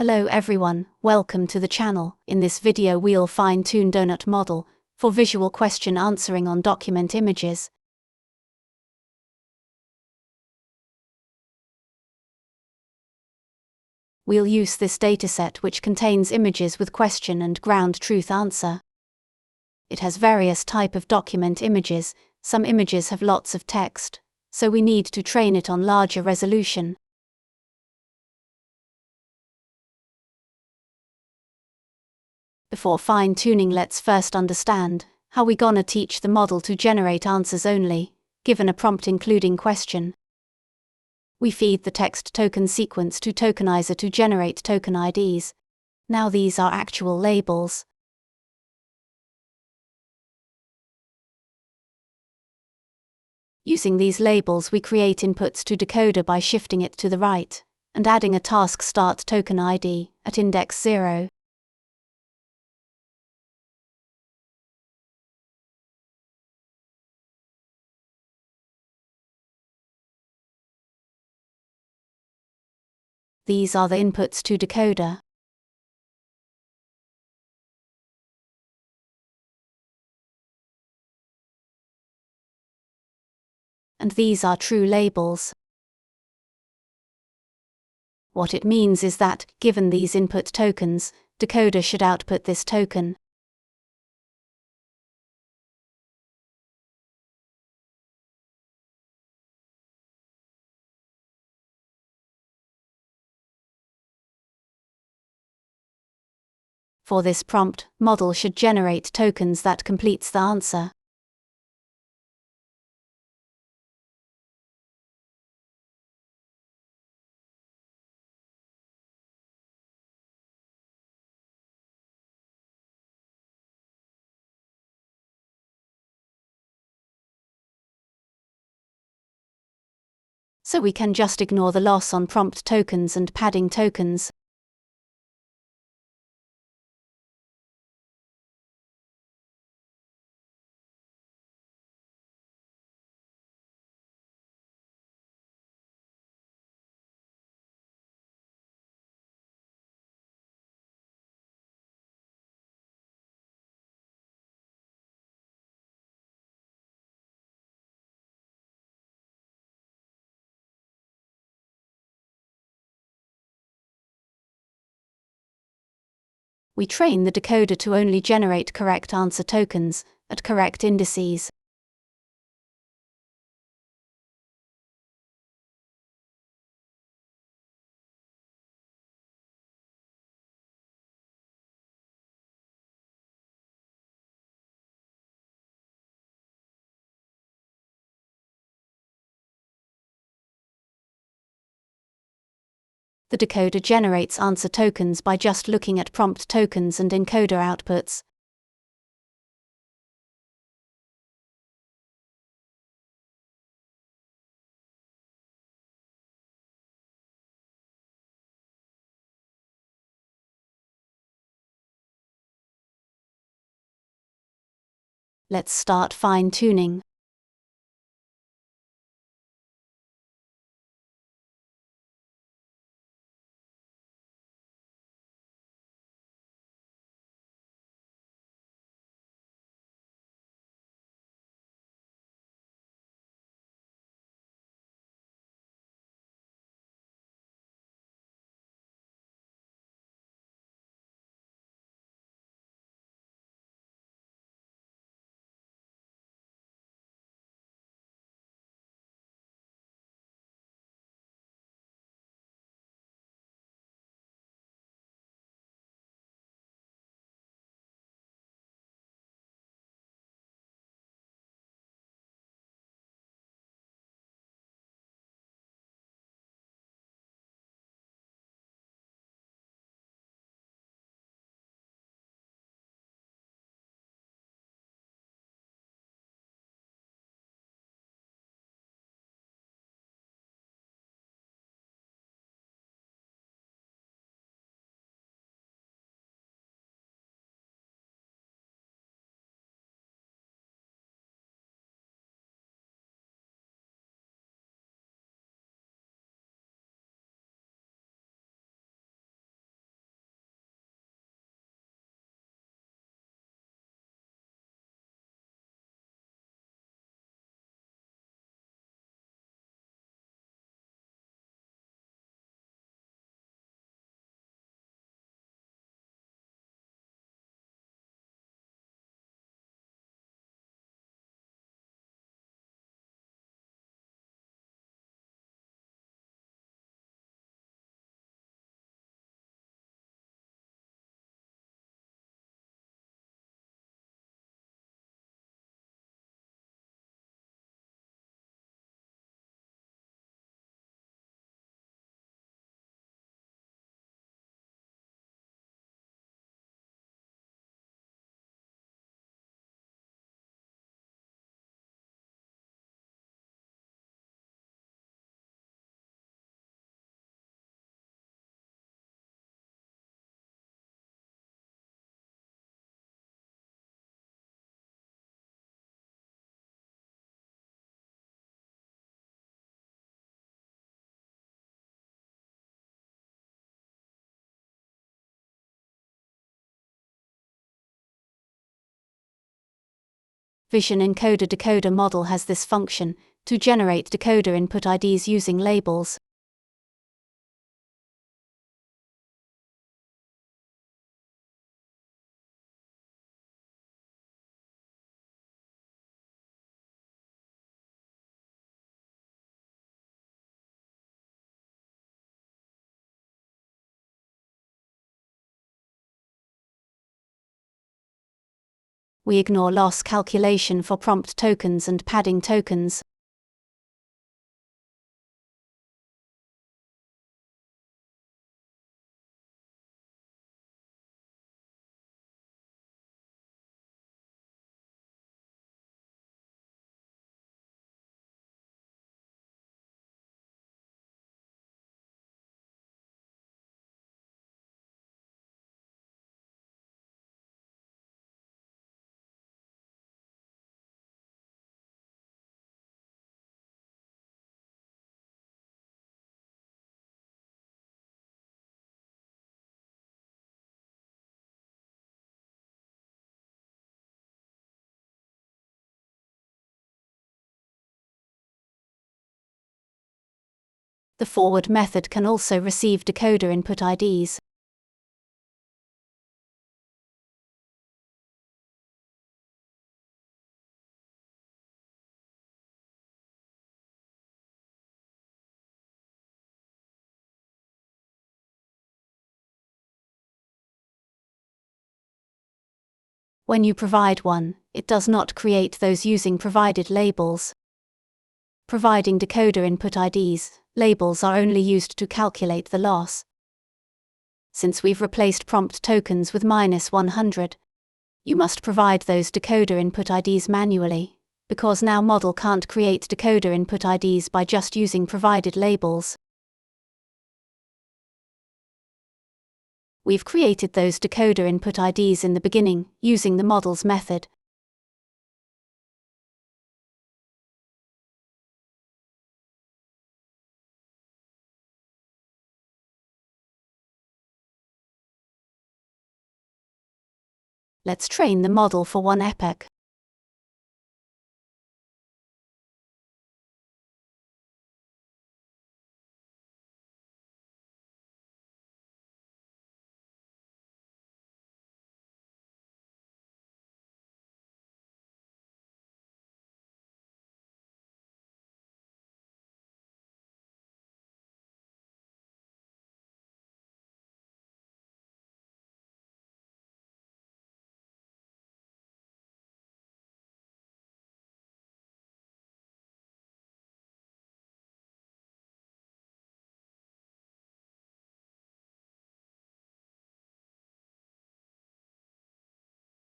Hello everyone, welcome to the channel. In this video we'll fine-tune Donut model for visual question answering on document images. We'll use this dataset which contains images with question and ground truth answer. It has various type of document images. Some images have lots of text, so we need to train it on larger resolution. Before fine-tuning, let's first understand how we gonna teach the model to generate answers only, given a prompt including question. We feed the text token sequence to tokenizer to generate token IDs. Now these are actual labels. Using these labels we create inputs to decoder by shifting it to the right, and adding a task start token ID at index 0. These are the inputs to decoder. And these are true labels. What it means is that, given these input tokens, decoder should output this token. For this prompt, model should generate tokens that completes the answer. So we can just ignore the loss on prompt tokens and padding tokens. We train the decoder to only generate correct answer tokens at correct indices. The decoder generates answer tokens by just looking at prompt tokens and encoder outputs. Let's start fine-tuning. Vision encoder-decoder model has this function, to generate decoder input IDs using labels. We ignore loss calculation for prompt tokens and padding tokens. The forward method can also receive decoder input IDs. When you provide one, it does not create those using provided labels. Providing decoder input IDs, labels are only used to calculate the loss. Since we've replaced prompt tokens with -100, you must provide those decoder input IDs manually, because now model can't create decoder input IDs by just using provided labels. We've created those decoder input IDs in the beginning, using the model's method. Let's train the model for one epoch.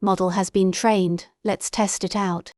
Model has been trained, let's test it out.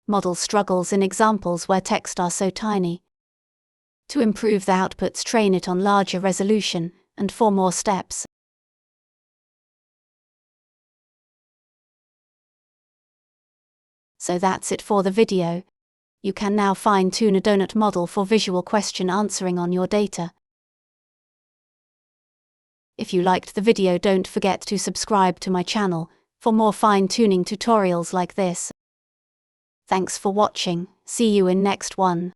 Model struggles in examples where text are so tiny. To improve the outputs, train it on larger resolution, and 4 more steps. So that's it for the video. You can now fine-tune a donut model for visual question answering on your data. If you liked the video, don't forget to subscribe to my channel for more fine-tuning tutorials like this. Thanks for watching. See you in next one.